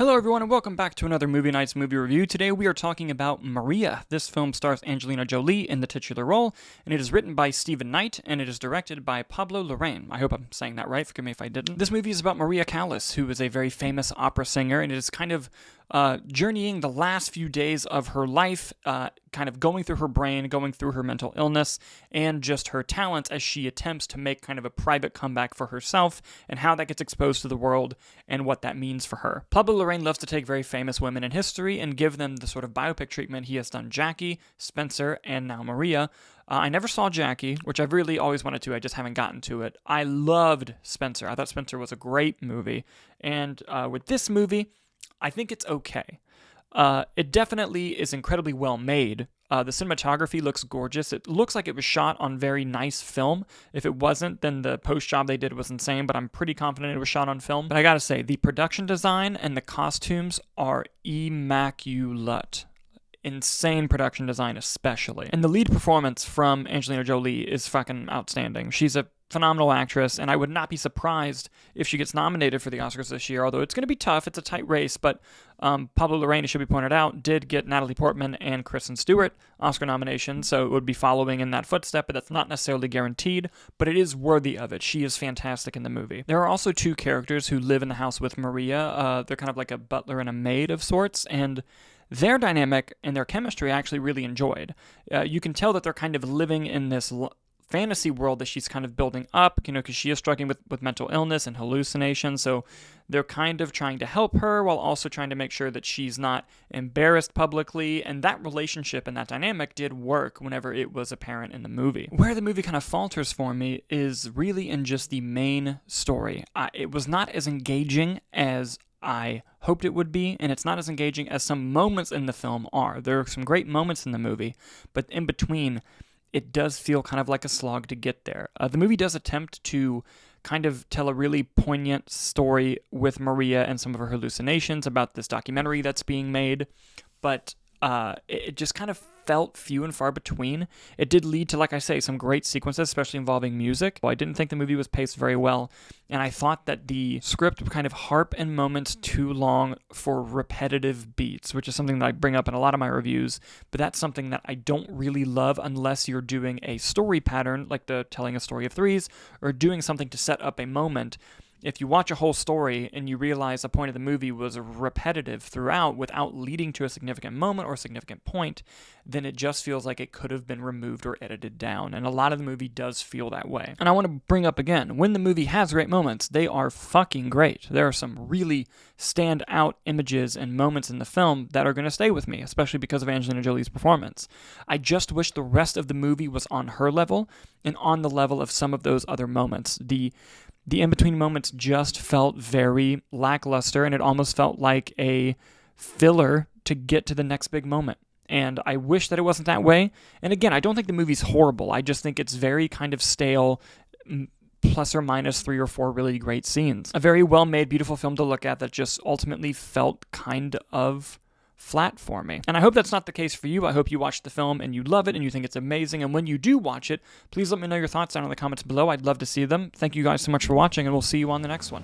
Hello everyone and welcome back to another Movie Nights movie review. Today we are talking about Maria. This film stars Angelina Jolie in the titular role, and it is written by Stephen Knight, and it is directed by Pablo Larrain. I hope I'm saying that right, forgive me if I didn't. This movie is about Maria Callas, who is a very famous opera singer, and it is kind of journeying the last few days of her life, kind of going through her brain, going through her mental illness, and just her talents as she attempts to make kind of a private comeback for herself, and how that gets exposed to the world, and what that means for her. Pablo Larrain loves to take very famous women in history and give them the sort of biopic treatment. He has done Jackie, Spencer, and now Maria. I never saw Jackie, which I've really always wanted to, I just haven't gotten to it. I loved Spencer. I thought Spencer was a great movie, and with this movie, I think it's okay. It definitely is incredibly well made. The cinematography looks gorgeous. It looks like it was shot on very nice film. If it wasn't, then the post job they did was insane, but I'm pretty confident it was shot on film. But I gotta say, the production design and the costumes are immaculate. Insane production design especially. And the lead performance from Angelina Jolie is fucking outstanding. She's a phenomenal actress, and I would not be surprised if she gets nominated for the Oscars this year, although it's going to be tough. It's a tight race, but Pablo Larrain, it should be pointed out, did get Natalie Portman and Kristen Stewart Oscar nominations, so it would be following in that footstep, but that's not necessarily guaranteed, but it is worthy of it. She is fantastic in the movie. There are also two characters who live in the house with Maria. They're kind of like a butler and a maid of sorts, and their dynamic and their chemistry I actually really enjoyed. You can tell that they're kind of living in this fantasy world that she's kind of building up, because she is struggling with mental illness and hallucinations, so they're kind of trying to help her while also trying to make sure that she's not embarrassed publicly, and that relationship and that dynamic did work whenever it was apparent in the movie. Where the movie kind of falters for me is really in just the main story. It was not as engaging as I hoped it would be, and it's not as engaging as some moments in the film are. There are some great moments in the movie, but in between, it does feel kind of like a slog to get there. The movie does attempt to kind of tell a really poignant story with Maria and some of her hallucinations about this documentary that's being made, but it just kind of felt few and far between. It did lead to, like I say, some great sequences, especially involving music. I didn't think the movie was paced very well, and I thought that the script would kind of harp in moments too long for repetitive beats, which is something that I bring up in a lot of my reviews, but that's something that I don't really love unless you're doing a story pattern, like the telling a story of threes, or doing something to set up a moment. If you watch a whole story and you realize the point of the movie was repetitive throughout without leading to a significant moment or a significant point, then it just feels like it could have been removed or edited down. And a lot of the movie does feel that way. And I want to bring up again, when the movie has great moments, they are fucking great. There are some really stand out images and moments in the film that are going to stay with me, especially because of Angelina Jolie's performance. I just wish the rest of the movie was on her level and on the level of some of those other moments. The in-between moments just felt very lackluster, and it almost felt like a filler to get to the next big moment. And I wish that it wasn't that way. And again, I don't think the movie's horrible. I just think it's very kind of stale, plus or minus 3 or 4 really great scenes. A very well-made, beautiful film to look at that just ultimately felt kind of flat for me. And I hope that's not the case for you. I hope you watched the film and you love it and you think it's amazing. And when you do watch it, please let me know your thoughts down in the comments below. I'd love to see them. Thank you guys so much for watching, and we'll see you on the next one.